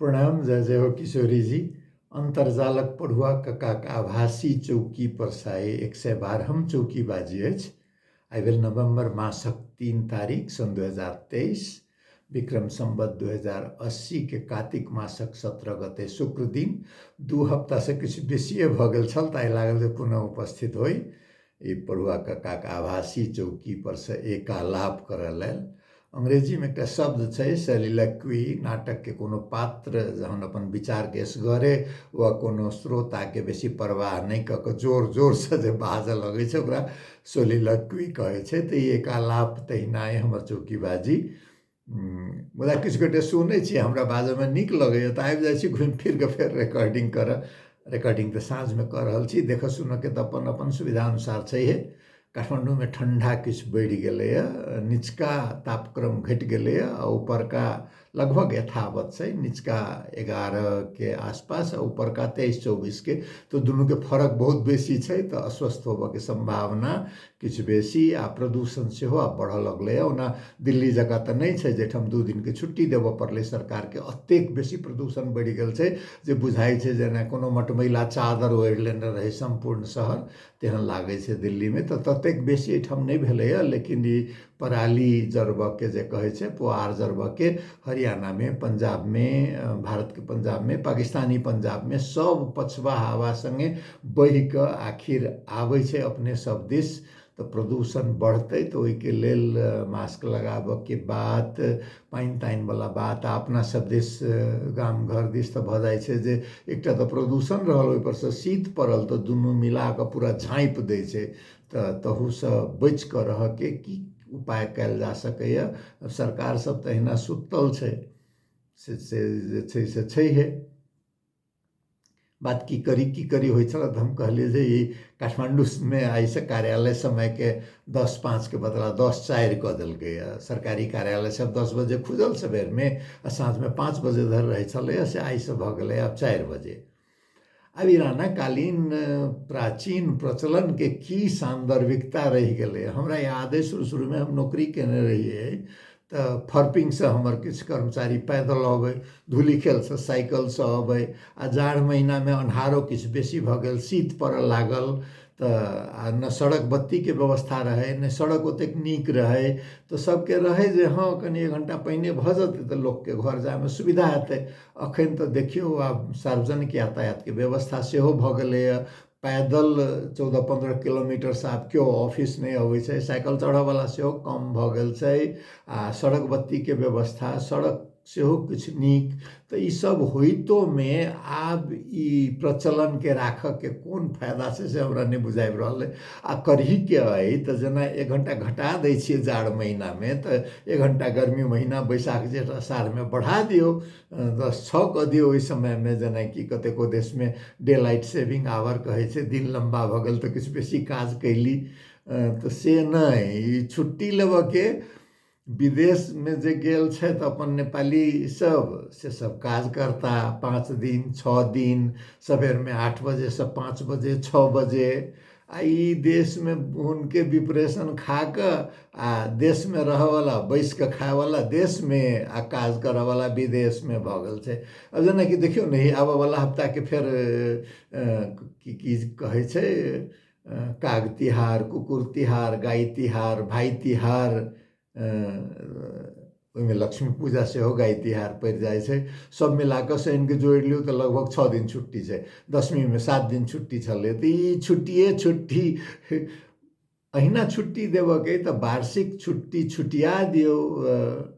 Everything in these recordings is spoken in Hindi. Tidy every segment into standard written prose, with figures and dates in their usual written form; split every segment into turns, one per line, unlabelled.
प्रणाम, जय जय हो किशोरी जी। अंतरजालक पढ़ुआ कक्काक आभासी चौकी परसाए 112 चौकी बाजी अछि। आई भेल नवंबर मासक 3 तारीख सन 2023 विक्रम संवत 2080 के कार्तिक मासक 17 गते शुक्र दिन 2 हफ्ता से किछु बेसिए भऽ गेल छल, ताहि लागल जे पुनः उपस्थित होइ ई पढ़ुआ कक्काक आभासी चौकी पर से एकालाप करऽ लेल। अंग्रेजी में एक शब्द है सलिलक्वी, नाटक के कोनो पात्र जहन अपन विचार के असगरे वा कोनो श्रोता के बेसी परवाह नहीं क के जोर जोर से जे बाजऽ लगे छै ओकरा सोलिलक्वी कहे छै। तो ये एकालाप तहिनाए हमर चौकीबाजी। मुदा किछु गोटे सुनै छी हमरा बाजैमे नीक लगैए तऽ आबि जाइ छी घुमि फिर के फेर रिकॉर्डिंग करऽ। रिकॉर्डिंग तऽ साँझमे कऽ रहल छी, देखऽ सुनऽ के तऽ अपन अपन सुविधा अनुसार छैहे। काठमांडू में ठंडा किछु बढ़ि गेलैए, निचका तापक्रम घटि गेलैए आ ऊपरका लगभग यथावत छै। निचका 11 के आसपास आ ऊपरका 23-24 के, तो दुनू के फर्क बहुत बेसी छै। तो अस्वस्थ होबऽ के संभावना किछु बेसी आ प्रदूषण सेहो आब बढ़ऽ लगलैए। ओना दिल्ली जकाँ तऽ नहीं छै जेठाम 2 दिन के छुट्टी देबऽ पड़लै सरकार के। अतेक बेसी प्रदूषण बढ़ि गेल छै जे बुझाइ छै जेना कोनो मटमैला चादर ओढ़ि लेने रहै संपूर्ण शहर, तेहन लागै छै दिल्ली में। तऽ ततेक बेसी एहिठाम नहीं भेलैए, लेकिन ई पराली जरबऽ के जे कहै छै, पुआर जरबऽ के हरियाणा में, पंजाब में, भारत के पंजाब में, पाकिस्तानी पंजाब में सब पछवा हवा संगे बहि कऽ आखिर आबै छै अपने सब दिस। तो प्रदूषण बढ़तै तो ओहिके लेल मास्क लगाबऽ के बात, पानि तानि वाला बात आ अपना सब दिस गाम घर दिस तऽ भऽ जाइ छै जे एकटा तऽ प्रदूषण रहल, ओहिपर से शीत पड़ल तऽ दुनू मिला कऽ पूरा झाँपि दै छै। तऽ तहूसँ बचि कऽ रहऽके की उपाय कयल जा सकैए। सरकार सब तऽ अहिना सुतल छै, से छै से छैहे। बात की करी होइ छल तऽ हम कहलिए जे ई काठमांडू में आई से कार्यालय समय के 10:05 के बदला 10:04 कऽ देलकैए। सरकारी कार्यालय सब 10 बजे खुजल सबेर में आ साँझ में 5 बजे धरि रहै छलैए, से आई से भऽ गेलै आब 4 बजे। अब ई राणाकालीन प्राचीन प्रचलन के की सान्दर्भिकता रहि गेलै। हमरा याद है शुरू में हम नौकरी केने रहिए तो फर्पिंग से हमर किछु कर्मचारी पैदल अबै, धूलीखेल से साइकिल से अबै आ जाड़ महीना में अन्हारो किछु बेसी भऽ गेल, शीत पड़ऽ लागल तऽ आ न सड़क बत्ती के व्यवस्था रहे, न सड़क ओतेक नीक रहे। तो सबके रहे जे हाँ कनी 1 घंटा पहिने भऽ जेतै तऽ लोक के घर जाय में सुविधा हेतै। अखन तऽ देखियौ आब सार्वजनिक यातायात के व्यवस्था सेहो भऽ गेलैए। पैदल 14-15 किलोमीटर से आब केओ ऑफिस नहीं अबै छै, साइकिल चढ़ऽ वाला सेहो कम भऽ गेल छै आ सड़क बत्ती के व्यवस्था, सड़क सेहो किछु नीक। तऽ ई सब होइतो में आब ई प्रचलन के राखऽ के कोन फायदा छै से हमरा नहीं बुझाबि रहल है। आ करही के अइ तऽ जेना 1 घंटा घटा दै छियै जाड़ महीना में, तऽ 1 घंटा गर्मी महीना बैसाख जेठ अषाढ़ में बढ़ा दियौ, 10-6 कऽ दियौ ओहि समय में। जेनाकि कतेको देश में डे लाइट सेविंग आवर कहै छै, दिन लम्बा भऽ गेल तऽ किछु बेसी काज कैली। तऽ से नहीं, ई छुट्टी लेबऽ के विदेश में जे गेल छथि अपन नेपाली सब, से सब काज करता 5 दिन 6 दिन, सबेर में 8 बजे से 5 बजे 6 बजे। आ ई देश में उनके विप्रेशन खा कऽ आ देश में रहऽ वाला, बैस कऽ खाय वाला देश में आ काज करऽ वाला विदेश में भऽ गेल छै। अब जेनाकि देखियौ ने, ई आबऽ वाला हफ्ता के फेर की कहै छै, काग तिहार, कुकुर तिहार, गाय तिहार, भाई तिहार, ओहिमे लक्ष्मी पूजा सेहो गाय तिहार पड़ि जाइ छै। सब मिला कऽ शनिके जोड़ि लियौ तऽ लगभग 6 दिन छुट्टी छै। 10वीं में 7 दिन छुट्टी छलै, तऽ ई छुट्टिए छुट्टी। अहिना छुट्टी देबऽ के तऽ वार्षिक छुट्टी छुटिया दियौ,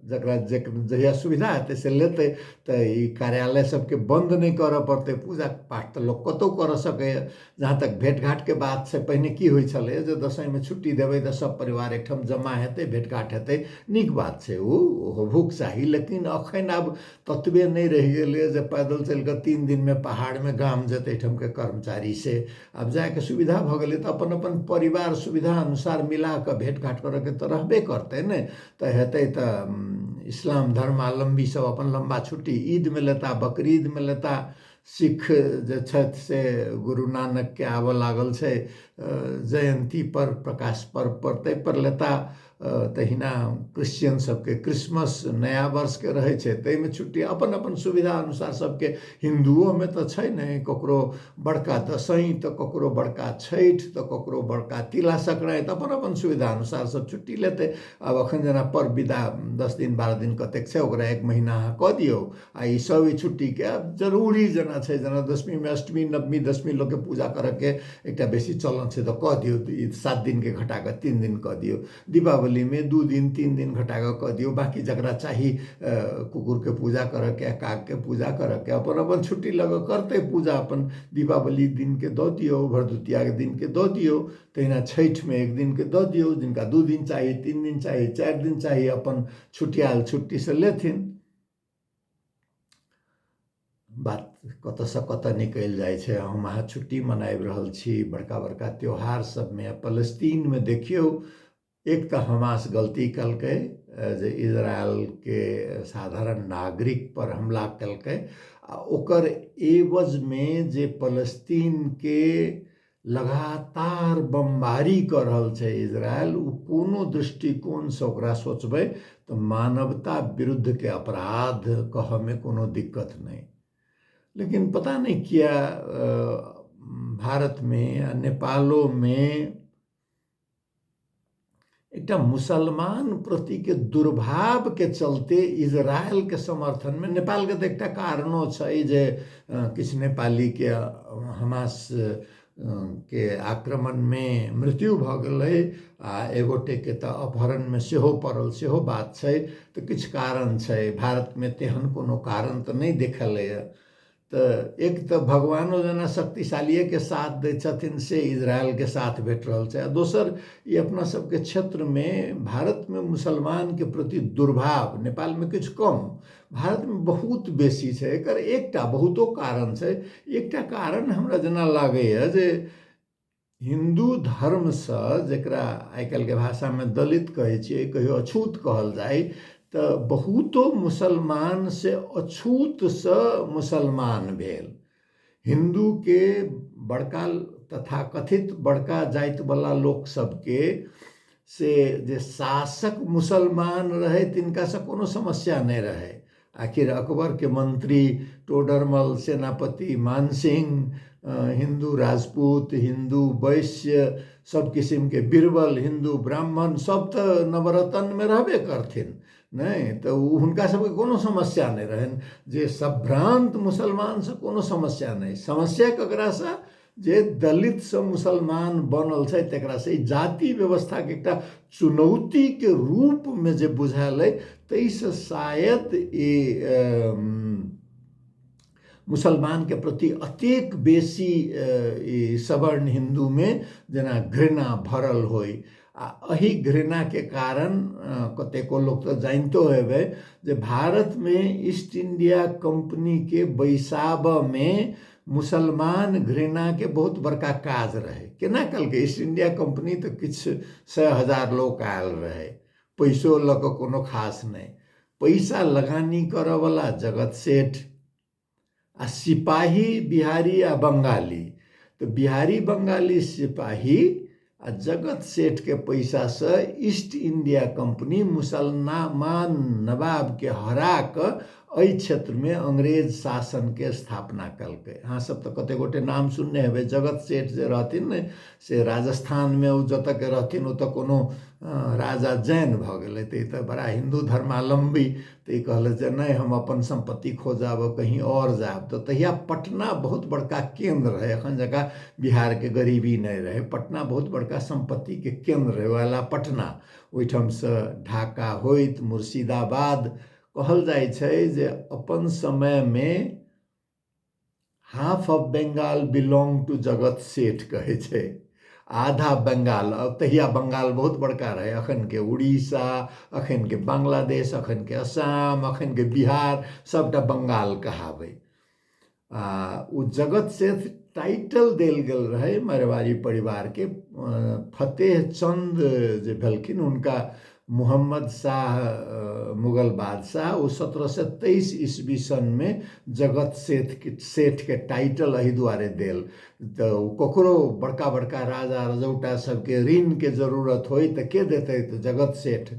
जकरा जहिया सुविधा हेतै से लेतै। तऽ ई कार्यालय सबके बंद नहीं करऽ पड़तै, पूजा पाठ तऽ लोक कतौ करऽ सकैए। जहाँ तक भेंट घाट के बात छै, पहिने की होइ छलै जे दशईं में छुट्टी देबै तऽ सब परिवार एकठाम जमा हेतै, भेंट घाट हेतै, नीक बात छै, ओ होबहुक चाही। लेकिन अखन आब ततबे नहीं रहि गेलै जे पैदल चलि कऽ 3 दिन में पहाड़ में गाम जेतै एहिठाम के कर्मचारी से। आब जाए के सुविधा भऽ गेलै तऽ अपन अपन परिवार सुविधा अनुसार मिला कऽ भेंट घाट करऽ के तऽ रहबे करतै ने। तऽ हेतै तऽ इस्लाम धर्मावलंबी सब अपन लंबा छुट्टी ईद में लेता, बकरीद में लेता, सिख जे छथि से गुरु नानक के आबऽ लागल छै जयंती पर, प्रकाश पर्व पर, ताहि पर लेता तहिना क्रिश्चियन सबके क्रिसमस नया वर्ष के रहै छै, ताहिमे छुट्टी अपन अपन सुविधा अनुसार सबके। हिंदुओमे तऽ छै ने, ककरो बड़का दशईं तऽ ककरो बड़का छठि तऽ ककरो बड़का तिला संक्रांति, अपन अपन सुविधा अनुसार सब छुट्टी लेतै। आब अखन जेना पर्व विदा 10 दिन 12 दिन कतेक छै, ओकरा 1 महीना अहाँ कऽ दियौ आ ई सब ई छुट्टीके आब जरूरी जेना छै, जेना दशमीमे अष्टमी नवमी दशमी लोकके पूजा करऽके एकटा बेसी चलन छै तऽ कऽ दियौ, ई 7 दिनके घटा कऽ 3 दिन कऽ दियौ। दीपावलीमे 2 दिन 3 दिन घटा कऽ दियौ। बाकी जकरा चाही कुकुरके पूजा करऽके, कागके पूजा करऽके, अपन अपन छुट्टी लऽ कऽ करतै पूजा। अपन दीपावली दिनके दऽ दियौ, भरदुतियाके दिनके दऽ दियौ, तहिना छठिमे 1 दिनके दऽ दियौ। जिनका 2 दिन चाही, 3 दिन चाही, 4 दिन चाही, अपन छुट्टियाल छुट्टीसँ लेथिन। बात कतऽसँ कतऽ निकलि जाइ छै। हम अहाँ छुट्टी मनाबि रहल छी बड़का बड़का त्योहार सबमे। फलस्तीनमे देखियौ, एक तऽ हमास गलती कलकै जे इजरायलके साधारण नागरिक पर हमला कलकै, आ ओकर एवजमे जे फलस्तीनके लगातार बमबारी कऽ रहल छै इजरायल, ओ कोनो दृष्टिकोणसँ ओकरा सोचबै तऽ मानवता विरुद्धके अपराध कहऽमे कोनो दिक्कत नहीं। लेकिन पता नहीं किया भारत में आ नेपालो में एकटा मुसलमान प्रति के दुर्भाव के चलते इजरायल के समर्थन में, नेपाल के तो एकटा कारणो छै जे किछु नेपाली के हमास के आक्रमण में मृत्यु भऽ गेलै, आ एगोटे के तऽ अपहरण में सेहो पड़ल, सेहो बात छै। तऽ किछु कारण छै, भारत में तेहन कोनो कारण तऽ नहीं देखलैए। तऽ एक तऽ भगवानो जेना शक्तिशालिये के साथ दै छथिन से इजरायल के साथ भेट रहल छै, आ दोसर ये अपना सबके क्षेत्र में भारत में मुसलमान के प्रति दुर्भाव नेपाल में किछु कम, भारत में बहुत बेसी छै। एकर एकटा बहुतो कारण छै। एकटा कारण हमरा जेना लागैए जे हिंदू धर्मसँ, जकरा आइ काल्हिके भाषामे दलित कहै छियै, कहियो अछूत कहल जाय, तऽ बहुतो मुसलमान से अछूत से मुसलमान भेल। हिंदू के बड़का तथाकथित बड़का जातिवला लोक सबके से जे शासक मुसलमान रहे, तिनका से कोनो समस्या नहीं रहे। आखिर अकबर के मंत्री टोडरमल, सेनापति मानसिंह, हिंदू राजपूत, हिंदू वैश्य, सब किस्म के बीरबल, हिंदू ब्राह्मण, सब तो नवरत्न में रहबे करथिन, नहीं तो हुनका सबके कोनो समस्या नहीं रहन। जे संभ्रांत मुसलमान से कोनो समस्या नहीं। समस्या ककरा से, जे दलित से मुसलमान बनल छै तकरा से। जाति व्यवस्था के एकटा चुनौती के रूप में जे बुझायल है, तैसे शायद मुसलमान के प्रति अतेक बेसी सवर्ण हिंदू में जेना घृणा भरल होय। आ अही घृणा के कारण कतेको लोग तो जानितो हेबै जे भारत में ईस्ट इंडिया कंपनी के बैसाबऽ में मुसलमान घृणा के बहुत बड़का काज रहे। केना कलकै ईस्ट इंडिया कंपनी तो किछु 100,000 लोग आयल रहे, पैसो लऽ कऽ कोनो खास नहीं। पैसा लगानी करऽ वाला जगत सेठ, आ सिपाही बिहारी आ बंगाली। तो बिहारी बंगाली सिपाही आ जगत सेठ के पैसा से ईस्ट इंडिया कंपनी मुसलमान नवाब के हरा कऽ एहि क्षेत्र में अंग्रेज शासन के स्थापना कलकै। अहाँ सब तो कते गोटे नाम सुनने हेबै। जगत सेठ जे रहथिन ने, से राजस्थान में ओ जतऽ के रहथिन ओ तो कोनो राजा जैन भऽ गेलै, तऽ ई तऽ बड़ा हिंदू धर्मावलंबी। तऽ ई कहलथि जे नहीं, हम अपन संपत्ति खोजब, कहीं और जाब। तो तहिया पटना बहुत बड़का केंद्र रहे, अखन जकाँ बिहार के गरीबी नहीं रहे। पटना बहुत बड़का संपत्ति के केंद्र रहे, वाला पटना। ओहिठाम से ढाका होइत मुर्शिदाबाद। कहल जाइ छै जे अपन समय में half of Bengal belong to Jagat Seth कहै छै। आधा बंगाल, अब तहिया बंगाल बहुत बड़का रहे, अखन के उड़ीसा, अखन के बांग्लादेश, अखन के असम, अखन के बिहार, सबटा बंगाल कहाबै। ओ जगत सेठ टाइटल देल गेल रहे मारवाड़ी परिवार के। फतेह चंद जे भेलखिन, हुनका मुहम्मद शाह मुगल बादशाह वो 1723 ईस्वी सन में जगत सेठ के टाइटल एहि दुआरे देल। तो ककरो बड़का बड़का राजा रजौटा सबके ऋण के जरूरत होई तो के देते, तो जगत सेठ।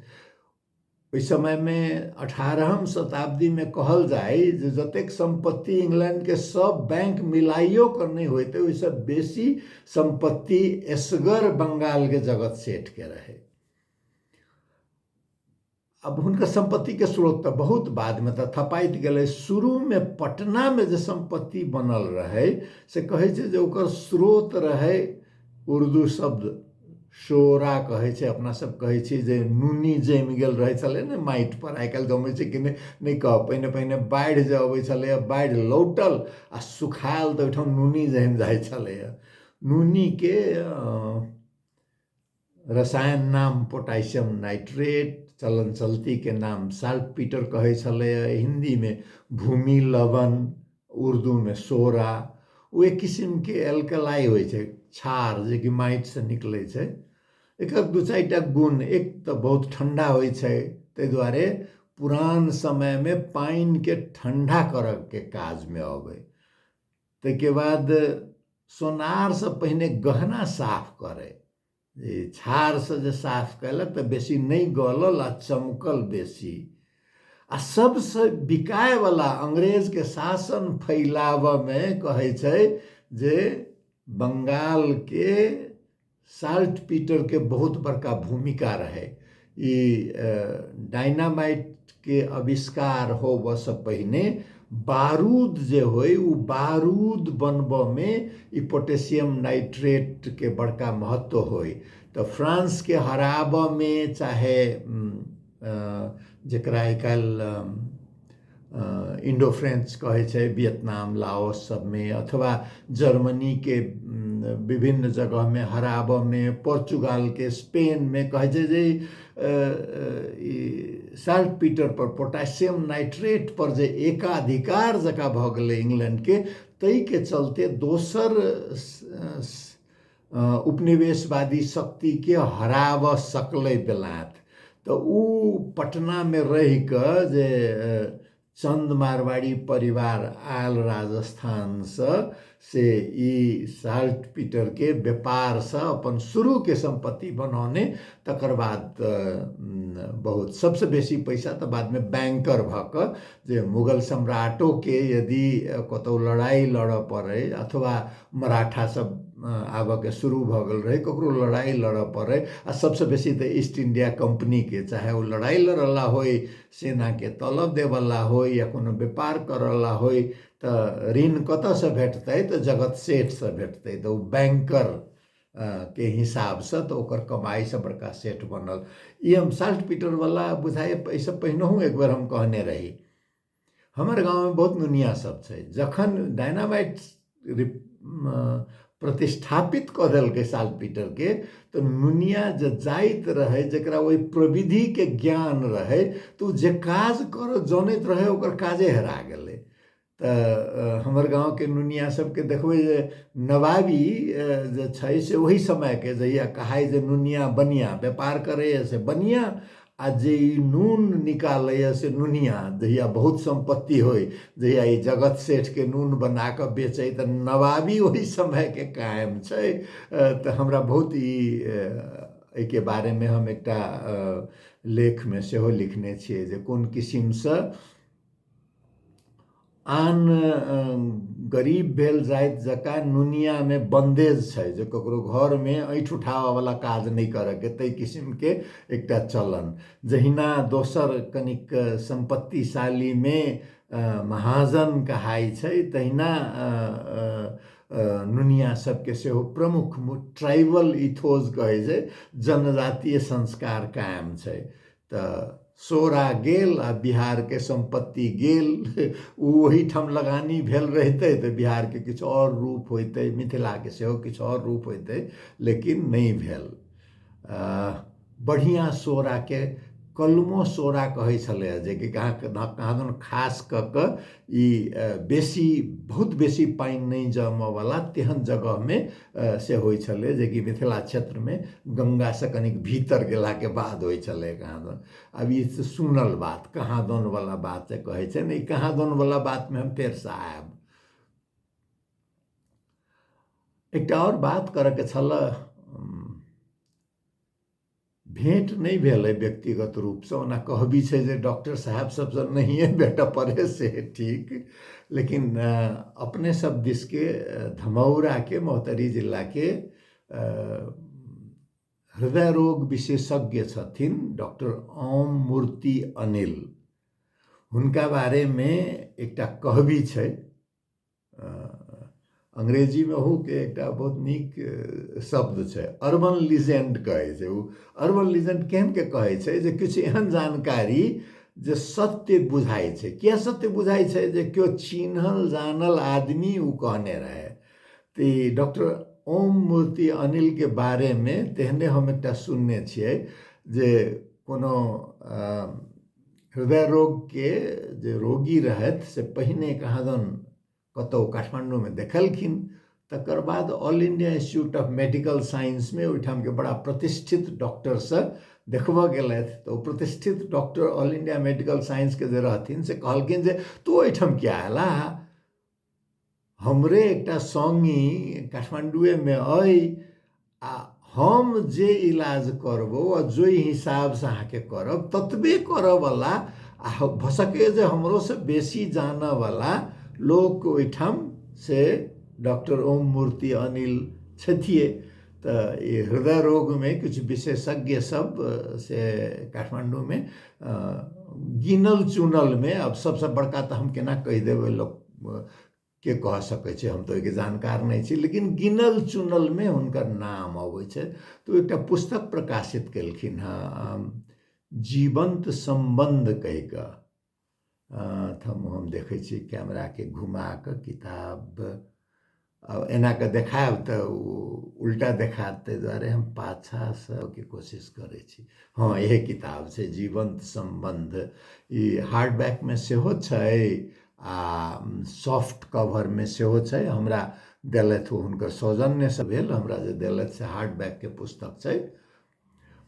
उस समय में 18वीं शताब्दी में कहल जाए जे जतेक संपत्ति इंग्लैंड के सब बैंक मिलाइयो कर नहीं होते, वैसे बेसी संपत्ति एसगर बंगाल के जगत सेठ के रहे। अब हुनकर संपत्ति के स्रोत तो बहुत बाद में तो थपाइत गए। शुरू में पटना में जो संपत्ति बनल रहे से कहे छे जे ओकर स्रोत रहे उर्दू शब्द शोरा कहे छे, अपना सब कहे छे जे नूनी जम गेल रहे छले ने माटि पर। आइ काल्हि गमे छे कि नहीं कह, पहिने पहिने बाढ़ि जे अबै छले, बाढ़ि लौटल आ सुखायल तो ओहिठाम नूनी जम जाइ छले। नूनी के रसायन नाम पोटासियम नाइट्रेट, चलन चलती के नाम साल्ट पीटर कहे छले, हिंदी में भूमि लवण, उर्दू में सोरा। वो एक किस्म के एल्कलाई होइ छे, क्षार जे कि माटि से निकले छे। एक दू चारिटा गुण, एक तो बहुत ठंडा होइ छे, ताहि दुआरे पुरान समय में पानी के ठंडा करऽ के काज में अबै। ताहिके बाद सोनार से पहले गहना साफ करे, छार से जे साफ कैलक तो बेसी नहीं गलल आ चमकल बेसी। आ सबसे बिकाय वाला अंग्रेज के शासन फैलाव में कहे छे जे बंगाल के साल्ट पीटर के बहुत बड़का भूमिका रहे। डायनामाइट के आविष्कार होबे से पहले बारूद जे होय, उ बारूद बनबे में ई पोटेशियम नाइट्रेट के बड़का महत्व होय। तो फ्रांस के हराबे में, चाहे जकरा आइ काल्हि इंडो फ्रेंच कहे छे, वियतनाम लाओस सब में, अथवा जर्मनी के विभिन्न जगह में हराबे में, पोर्चुगाल के स्पेन में कहे छे जे साल्ट पीटर पर, पोटासियम नाइट्रेट पर जे एकाधिकार जका भ गेलै इंग्लैंड के, तई के चलते दोसर उपनिवेशवादी शक्ति के हराब सकलै बेलायत। तो उ पटना में रह के जे चंद मारवाड़ी परिवार आयल राजस्थान से ई साल्ट पीटर के व्यापार से अपन शुरू के संपत्ति बनौने। तकर बाद बहुत सबसे बेसी पैसा तो बाद में बैंकर भक जे मुगल सम्राटों के यदि कतौ लड़ाई लड़ पड़े, अथवा मराठा सब आबऽ के शुरू भ गेल रहे, ककरो लड़ाई लड़ पड़े, आ सबसे बेसी तो ईस्ट इंडिया कंपनी के, चाहे वो लड़ाई लड़ला होय, सेना के तलब देवला होय, या कोनो व्यापार करला होय, तो ऋण कतऽ से भेटतै, तो जगत सेठ से भेटतै। तो बैंकर के हिसाब से तो ओकर कमाई से बड़का सेठ बनल। ई हम साल्ट पीटर वाला बुझाए ऐसे पहिनहु एक बार हम कहने रही। हमर गाँव में बहुत नुनिया सब छे। जखन डायनामाइट प्रतिष्ठापित कऽ देलकै साल्ट पीटर के, तो नुनिया जे जाइत रहे, जकरा वही प्रविधि के ज्ञान रहे, तो जे काज कर जानैत रहे ओकर काजे हेरा गेलै। तो हमर गाँव के नुनिया सबके देखबै जे नवाबी जे छै से वही समय के, जहिया कहाई जे नुनिया बनिया व्यापार करे से बनिया, आ जे नून निकाले से नुनिया, जहिया बहुत संपत्ति होय, जहिया ई जगत सेठ के नून बना के बेचे, तो नवाबी वही समय के कायम छै। तो हमरा बहुत ई के बारे में हम एकटा लेख में सेहो लिखने छियै जे कोन किस्म से आन गरीब भेल जाइत जका नुनिया में बंदेज छै, जे ककरो घर में ऐठ उठावे वाला काज नहीं करे के, तई किस्म के एकटा चलन। जहिना दोसर कनिक संपत्तिशाली में महाजन कहाई छै, तहिना नुनिया सबके सेहो प्रमुख ट्राइबल इथोज कहे छै, जनजातीय संस्कार कायम छै। तो सोरा गेल आ बिहार के संपत्ति गेल, वही ठाम लगानी भेल रहते तो बिहार के किछु और रूप होते, मिथिला के सेहो किछु और रूप होते, लेकिन नहीं भेल। बढ़िया सोरा के कलमो सोडा कहै छलै जे कि कहाँ खास कऽ कऽ ई बेसी बहुत बेसी पानि नहीं जमऽवला तेहन जगहमे से होइ छलै जे कि मिथिला क्षेत्रमे गंगासँ कनिक भीतर गेलाके बाद होइ छलै कहाँदन। अब ई सुनल बात कहाँदनवला बात जे कहै छै ने, ई कहाँदनवला बातमे हम फेरसँ आयब। एकटा और बात करऽके छल, भेंट नहीं भेल है व्यक्तिगत रूप से, ओना कहबी छै जे डॉक्टर साहब सबसे नहिए भेटऽ पड़े से ठीक, लेकिन अपने सब दिस के धमौरा के महोत्तरी जिला के हृदय रोग विशेषज्ञ छथिन डॉक्टर ओम मूर्ति अनिल। हुनका बारे में एकटा कहबी छै, अंग्रेजी में हो के एक बहुत नीक शब्द छै, अर्बन लीजेंड कहे छै। अर्बन लीजेंड केहन के कहे छै जे किछु एहन जानकारी जे सत्य बुझाई छै। क्या सत्य बुझाई छै जे क्यों चिन्हल जानल आदमी उ कहने रहे। तो डॉक्टर ओम मूर्ति अनिल के बारे में तेहने हम एकटा सुनने छियै जे कोनो हृदय रोग के जे रोगी रहत से पहिने कहाँदन कतौ काठमांडू में देखलखिन, तकर बाद all India institute of medical science में ओहिठाम के बड़ा प्रतिष्ठित डॉक्टर से देखबऽ गेलथि। तो प्रतिष्ठित doctor all India medical science के जे रहथिन से कहलखिन जे तू ओहिठाम क्या अयला, हमरे एकटा संगी काठमांडुए में अइ आ हम जे इलाज करबो आ जो हिसाब से अहाँके करब ततबे करऽ वाला आ भसके जे हमरो से बेसी जानऽ वाला लोग ओहिठाम से डॉक्टर ओम मूर्ति अनिल छथिए। तो ये हृदय रोग में कुछ विशेषज्ञ सब से काठमांडू में गिनल चुनल में, अब सबसे बड़का तो हम केना कहि देबै लोग के कह सकै छै, हम तो एक जानकार नहीं छी, लेकिन गिनल चुनल में हुनकर नाम अबै छै। तो एकटा पुस्तक प्रकाशित केलखिन हँ जीवंत संबंध कहि कऽ। हम देखै छी कैमरा के घुमा कऽ किताब एना के देखायब तो उल्टा देखात, ताहि दुआरे हम पाछा से के कोशिश करै छी। हाँ यही किताब छै जीवंत संबंध। ई हार्डबैक में सेहो छै आ सॉफ्ट कवर में सेहो छै। हमरा देलथि हुनकर सौजन्य से भेल, हमरा जे देलथि से हार्डबैक के पुस्तक छै।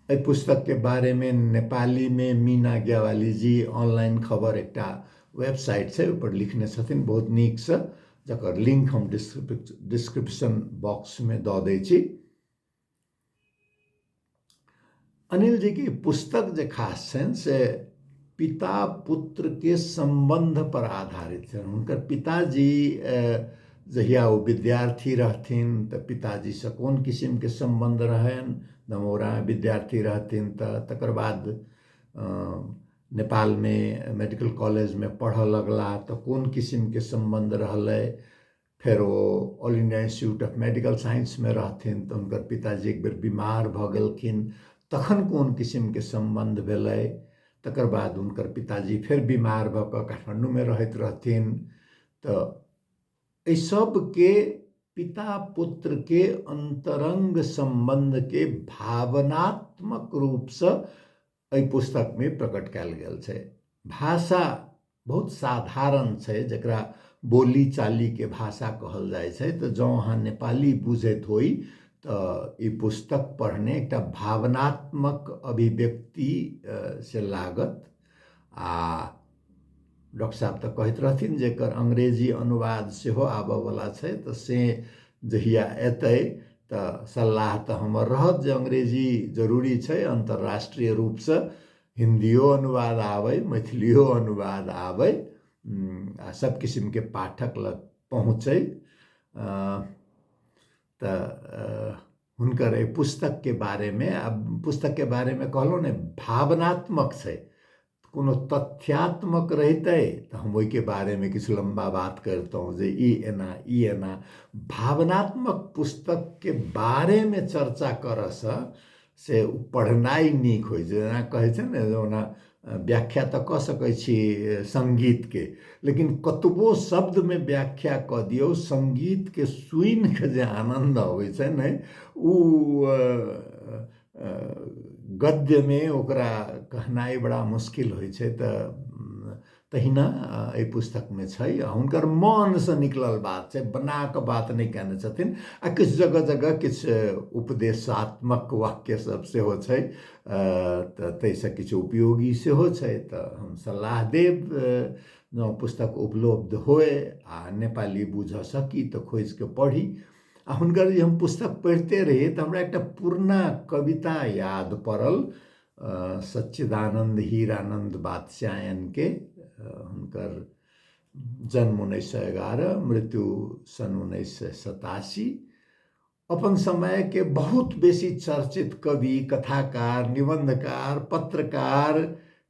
एहि पुस्तक के बारे में नेपाली में मीना ग्यावाली जी ऑनलाइन खबर एकटा वेबसाइट छै ऊपर लिखने छथिन बहुत नीक से, जकर लिंक हम डिस्क्रिप्शन बॉक्स में दऽ दै छी। अनिल जी की पुस्तक जे खास छनि से पिता पुत्र के संबंध पर आधारित छनि। हुनकर पिताजी जहिया वो विद्यार्थी रहथिन तो पिताजी से कोन किस्म के संबंध रहनि, धमौरा विद्यार्थी रहथिन तो तकर बाद नेपाल में मेडिकल कॉलेज में पढ़ऽ लगला तो कोन किस्म के संबंध रहलै। फिर वो all India institute of medical science में रहथिन तो हुनकर पिताजी एक बेर बीमार भऽ गेलखिन, तखन कोन किस्म के संबंध भेलै। तकर बाद हुनकर पिताजी फिर बीमार भऽ कऽ काठमांडू में रहैत रहथिन। तो एहि सब के पिता पुत्र के अंतरंग संबंध के भावनात्मक रूप से एहि पुस्तक में प्रकट कयल गेल छै। भाषा बहुत साधारण छै, जकरा बोली चाली के भाषा कहल जाय छै। तो जँ अहाँ नेपाली बुझैत होई तो ई पुस्तक पढ़ने एकटा भावनात्मक अभिव्यक्ति से लागत। आ डॉक्टर साहब तो कहैत रहथिन जेकर अंग्रेजी अनुवाद सेहो आबऽ वाला छै, तो से जहिया एतै तो सलाह तो हमर रहत जे अंग्रेजी जरूरी छै, अंतर्राष्ट्रीय रूप से हिंदियो अनुवाद आबै, मैथिलियो अनुवाद आबै, सब किस्म के पाठक लग पहुँचे। तो हुनकर एहि पुस्तक के बारे में, अब पुस्तक के बारे में कहलहुँ ने भावनात्मक छै, कोनो तथ्यात्मक रहितै तो हम ओहि के बारे में किछु लंबा बात करतहुँ जे ई एना। भावनात्मक पुस्तक के बारे में चर्चा करऽ से पढ़नाइ नीक होइ छै। जेना कहै छै ने ओना व्याख्या तो कऽ सकै छी संगीत के, लेकिन कतबो शब्द में व्याख्या कऽ दियौ, संगीत के सुनि के जे आनंद अबै छै ने उ गद्य में ओकरा कहनाइ बड़ा मुश्किल होइ छै। तहिना एहि पुस्तक में छै, हुनकर मन से निकलल बात छै, बना के बात नहीं कहने छथिन। आ किछु जगह जगह किछु उपदेशात्मक वाक्य सब सेहो छै, ताहिसँ किछु उपयोगी सेहो छै। तऽ हम सलाह देब, जँ पुस्तक उपलब्ध होय आ नेपाली बुझ सकी तऽ खोज के पढ़ी। आ हुनकर जे हम पुस्तक पढ़िते रही तऽ हमरा एकटा पुरना कविता याद पड़ल, सच्चिदानंद हीरानंद बादशायन के। हुनकर जन्म 1911, मृत्यु सन 1987। अपन समय के बहुत बेसी चर्चित कवि, कथाकार, निबंधकार, पत्रकार,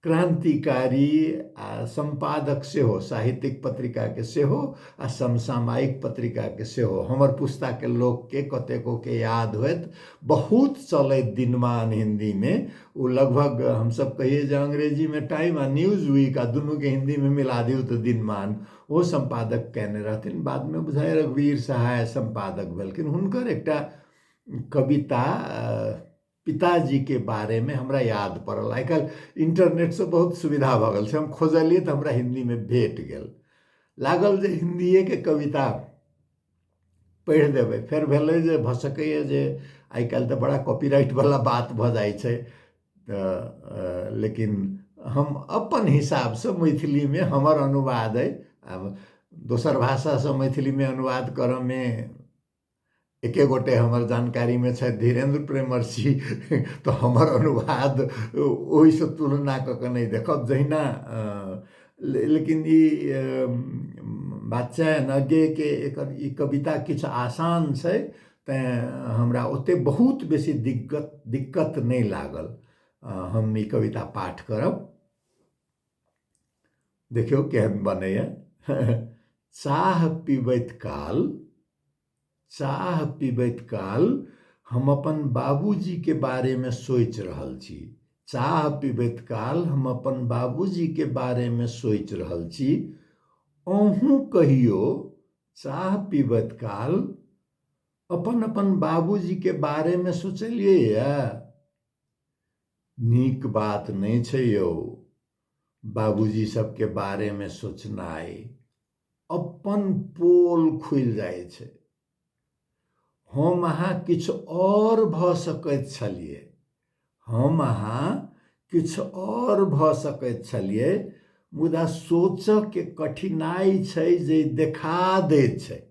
क्रांतिकारी आ संपादक सेहो, साहित्यिक पत्रिका के सेहो आ समसामयिक पत्रिका के सेहो। हमर पुस्ता के लोग के कतेको के याद होत, बहुत चले दिनमान हिंदी में। वो लगभग हम सब कहिए जो अंग्रेजी में टाइम आ न्यूज वीक आ दुनू के हिंदी में मिला दियो तो दिनमान, वो संपादक कहने रहथिन। बाद में बुझाय रघुवीर सहाय संपादक भेलखिन। हुनकर एकटा कविता पिताजी के बारे में हमरा याद पड़ल। आजकल इंटरनेट से बहुत सुविधा भ गेल छै, हम खोजलिए तो हमरा हिंदी में भेट गेल। लागल जे हिंदीए के कविता पढ़ि देबै। फेर भेलै जे भऽ सकैए जे आजकल तो बड़ा कॉपीराइट वाला बात भऽ जाइ छै, लेकिन हम अपन हिसाब से मैथिली में हमर अनुवाद है। अब दोसर भाषा से मैथिली में अनुवाद करऽ में एके गोटे हमर जानकारी में छै, धीरेन्द्र प्रेमर्षि। तो हमर अनुवाद ओहि से तुलना कऽ के नहीं देखब जहिना। लेकिन ई बादशाह नगे के एकर ई कविता किछु आसान छै, तेँ हमरा ओते बहुत बेसी दिक्कत नहीं लागल। हम ई कविता पाठ करब, देखियो केहन बनैया। चाह पीबैत काल हम अपन बाबूजी के बारे में सोच रहल छी। चाह पीबैत काल हम अपन बाबूजी के बारे में सोच रहल छी। अहूँ कहियो चाह पीबैत काल अपन अपन बाबूजी के बारे में सोचलिए या? नीक बात नहीं छै यौ बाबूजी सबके बारे में सोचनाइ। अपन पोल खुलि जाइ छै। हम अहाँ किछु और भऽ सकैत छलिए। हम अहाँ किछु और भऽ सकैत छलिए, मुदा सोचऽ के कठिनाई छै जे देखा दै छै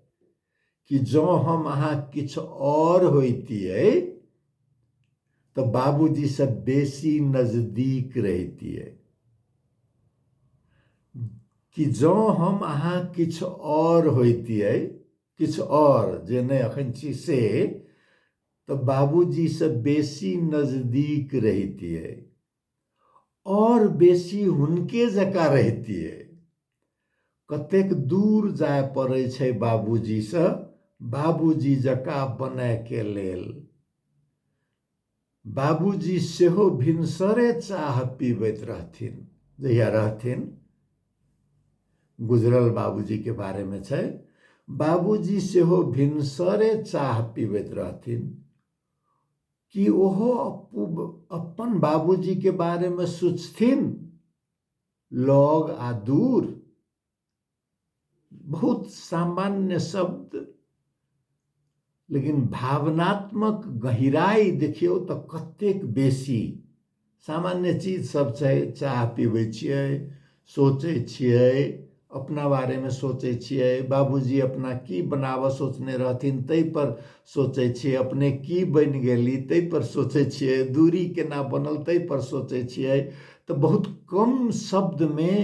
कि जँ हम अहाँ किछु और होइतियै तो बाबूजी से बेसी नजदीक रहितियै। कि जँ हम अहाँ किछु और होइतियै, किछु और जे नहीं अखन छी से, तो बाबूजी से बेसी नजदीक रहितियै और बेसी हुनके जकाँ रहितियै। कतेक दूर जाय पड़ै छै बाबूजी से बाबूजी जकाँ बनय के लेल। बाबूजी सेहो भिनसरे चाह पीबैत रहथिन जहिया रहथिन। गुजरल बाबूजी के बारे में छै। बाबूजी सेहो भिनसरे चाह पीबैत रहथिन। कि ओहो अपन बाबूजी के बारे में सोचथिन, लग आ दूर। बहुत सामान्य शब्द, लेकिन भावनात्मक गहराई देखियो तो कतेक बेसी। सामान्य चीज सब छै, चाह पीबै छियै, सोचै छियै, अपना बारे में सोचै छियै, बाबूजी अपना की बनाबऽ सोचने रहथिन तै पर सोचै छियै, अपने की बनि गेली तै पर सोचै छियै, दूरी केना बनल तै पर सोचै छियै। तो बहुत कम शब्द में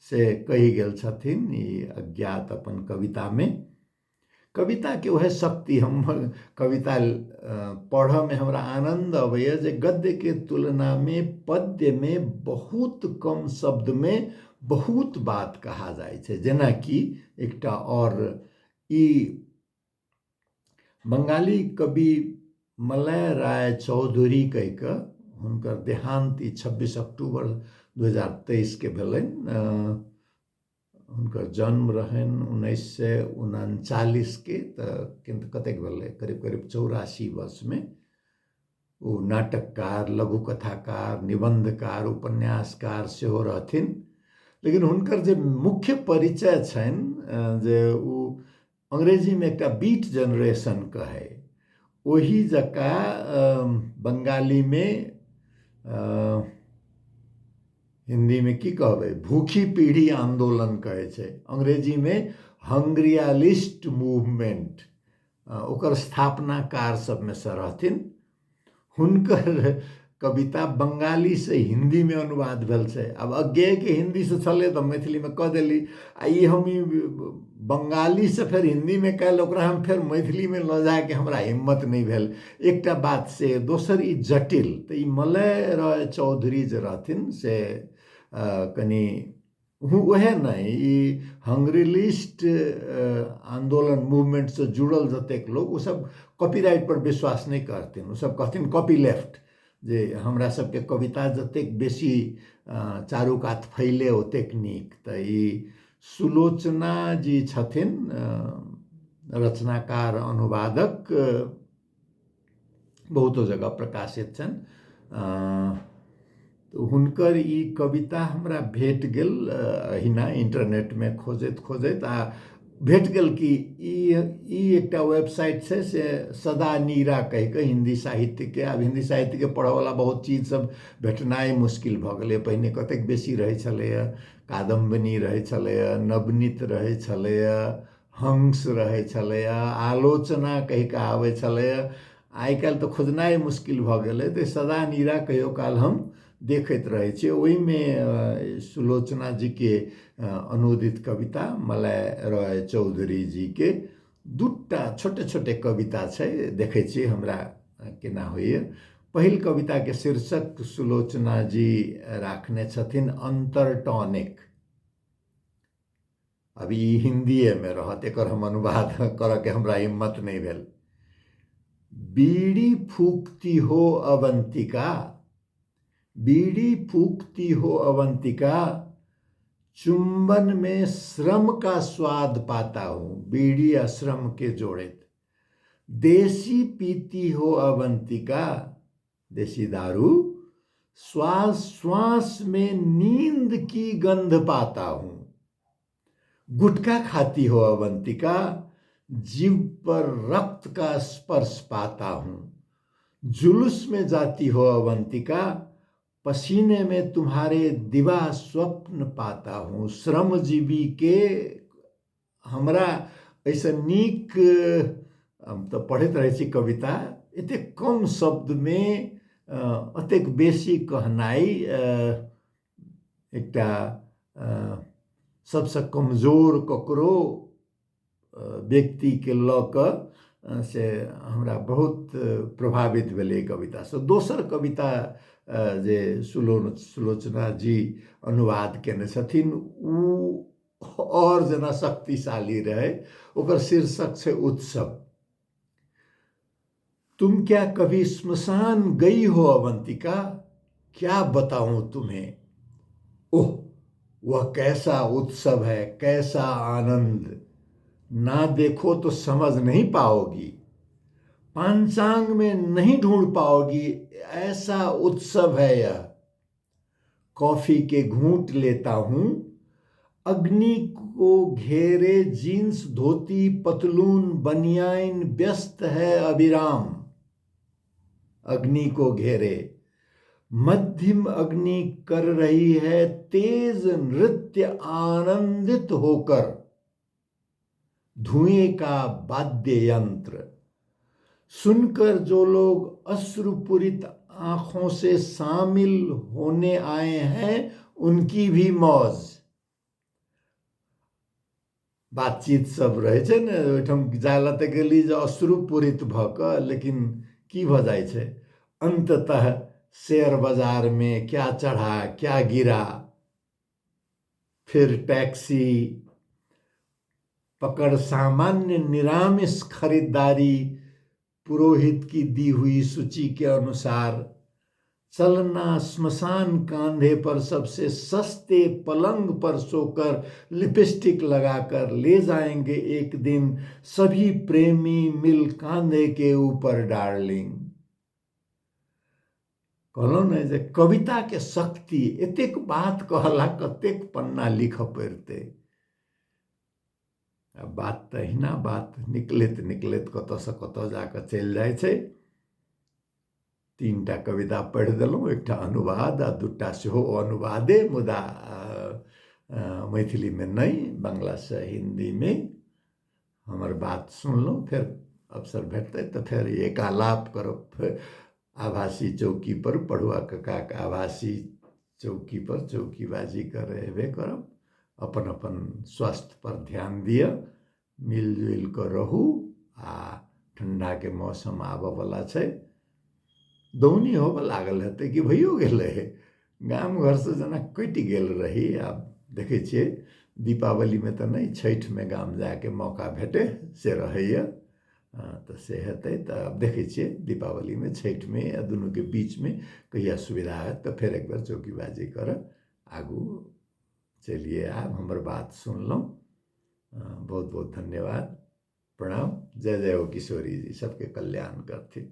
से कही गेल छथिन ई अज्ञात अपन कविता में। कविता के वह शक्ति, हम कविता पढ़ऽ में हमरा आनंद अबैया जे गद्य के तुलना में पद्य में बहुत कम शब्द में बहुत बात कहा जाय छै। जेना कि एकटा और ई बंगाली कवि मलय राय चौधरी कहि कऽ, हुनकर देहांत 26 अक्टूबर 2023 के भेलनि। हुनकर जन्म रहनि 1939 के, तऽ कतेक भेलै, करीब करीब 84 वर्ष में ओ नाटककार, लघुकथाकार, निबन्धकार, उपन्यासकार सेहो रहथिन। लेकिन हुनकर जे मुख्य परिचय छनि जे ओ अंग्रेजीमे एकटा बीट जनरेशन कहे, ओही जकाँ बंगालीमे हिंदीमे की कहबै, भूखी पीढ़ी आंदोलन कहै छै, अंग्रेजीमे हंग्रियालिस्ट मूवमेंट, ओकर स्थापनाकार सबमे से रहथिन। हुनकर कविता बंगाली से हिंदी में अनुवाद भेल छै। अब अज्ञेय के हिंदी से छलै तो मैथिली में कह देली, आ ई हम बंगाली से फिर हिंदी में कल ओकरा हम फिर मैथिली में ल जाके हमरा हिम्मत नहीं भेल। एकटा बात से, दोसर ई जटिल, तो ई मलय राय चौधरी जे रहथिन से कनी वह नहीं, ई हंग्रिलिस्ट आंदोलन मूवमेंट से जुड़ल जतेक लोग, वो सब कॉपीराइट पर विश्वास नहीं करथिन। वो सब कहथिन कॉपी लेफ्ट, जे हमरा सबके कविता जतेक बेसी चारू कात फैले ओतेक नीक। तो ई सुलोचना जी छथिन रचनाकार, अनुवादक, बहुतो जगह प्रकाशित छन्। तो हुनकर ई कविता हमरा भेट गेल अहिना इंटरनेट में खोजैत खोजैत, आ भेट गेल कि ई एकटा वेबसाइट छै से सदा नीरा कह के हिंदी साहित्य के। आब हिंदी साहित्य के पढ़े वाला बहुत चीज सब भेटनाइ मुश्किल भ गेलै। पहिने कतेक बेसी रहै छलैया, कादम्बिनी रहै छलैया, नवनीत रहै छलैया, हंस रहै छलैया, आलोचना कहि के आबै छलैया। आइ काल्हि तो खोजनाइ मुश्किल भ गेलै। तो सदा नीरा कहियो काल हम देखैत रहै छियै। ओहिमे सुलोचना जी के अनुदित कविता, मलय राय चौधरी जी के दूटा छोटे छोटे कविता छै, देखै छियै हमरा केना होइए। पहिल कविता के शीर्षक सुलोचना जी राखने छथिन अंतरटॉनिक। अभी हिंदीए में रहत, एकर हम अनुवाद करऽ के हमरा हिम्मत नहीं भेल। बीड़ी फूकती हो अवंतिका, बीड़ी फूकती हो अवंतिका, चुंबन में श्रम का स्वाद पाता हूं। बीड़ी और श्रम के जोड़ित। देसी पीती हो अवंतिका, देसी दारू, श्वास श्वास में नींद की गंध पाता हूं। गुटखा खाती हो अवंतिका, जीभ पर रक्त का स्पर्श पाता हूं। जुलूस में जाती हो अवंतिका, पसीने में तुम्हारे दिवा स्वप्न पाता हूँ। श्रमजीवी के हमरा ऐसा नीक, हम तो पढ़ैत रहै छी कविता, एते कम शब्द में अतेक बेसी कहनाई, एकटा सबसे कमजोर ककरो व्यक्ति के ल क से हमरा बहुत प्रभावित भेलै कविता से। दोसर कविता जे सुलोचना जी अनुवाद केने छथिन, उ और जना शक्तिशाली रहे। ओकर शीर्षक छै उत्सव। तुम क्या कभी स्मशान गई हो अवंतिका, क्या बताऊं तुम्हें। ओह, वह कैसा उत्सव है, कैसा आनंद, ना देखो तो समझ नहीं पाओगी। पांचांग में नहीं ढूंढ पाओगी, ऐसा उत्सव है यह। कॉफी के घूंट लेता हूं, अग्नि को घेरे जींस धोती पतलून बनियाइन व्यस्त है अविराम। अग्नि को घेरे, मध्यम अग्नि कर रही है तेज नृत्य आनंदित होकर। धुएं का वाद्य यंत्र सुनकर जो लोग अश्रुपूरित आंखों से शामिल होने आए हैं, उनकी भी मौज। बातचीत सब रहे छै ने ओहिठाम, जाला तऽ गेली जे अश्रुपूरित भ क, लेकिन की भ जाइ छै अंततः शेयर बाजार में क्या चढ़ा क्या गिरा, फिर टैक्सी पकड़ सामान्य निरामिष खरीदारी, पुरोहित की दी हुई सूची के अनुसार चलना, स्मशान कांधे पर सबसे सस्ते पलंग पर सोकर लिपस्टिक लगाकर ले जाएंगे एक दिन सभी प्रेमी मिल कांधे के ऊपर डार्लिंग। कहलहुँ ने जे कविता के शक्ति एतेक बात कहला कतेक पन्ना लिख पड़तै। आ बात तऽ अहिना बात निकलैत निकलैत कतऽसँ कतऽ जाकऽ चलि जाइ छै। 3टा कविता पढ़ि देलहुँ, एकटा अनुवाद आ 2टा सेहो अनुवादे, मुदा मैथिलीमे नहि, बांग्लासँ हिन्दीमे। हमर बात सुनलहुँ, फेर अवसर भेटतै तऽ फेर एकालाप करब। फेर आभासी चौकी पर, पढ़ुआ कक्काक आभासी चौकी पर चौकीबाजी करऽ अयबे करब। अपन अपन स्वास्थ्य पर ध्यान दिअ, मिलजुलि कऽ रहू। आ ठण्डाके मौसम आबऽवला छै, दौनी होबऽ लागल हेतै कि भइयो गेलै। गाम घरसँ जेना कटि गेल रही, आब देखै छियै दीपावलीमे तऽ नहि, छठिमे गाम जायके मौका भेटै से रहैए। तऽ से हेतै तऽ आब देखै छियै दीपावलीमे, छठिमे, या दुनूके बीचमे कहिया सुविधा हैत तऽ फेर एक बेर चौकीबाजी करऽ आगू चलिए आयब। हमर बात सुनलहुँ, बहुत बहुत धन्यवाद, प्रणाम। जय जय हो किशोरी जी, सबके कल्याण करथिन।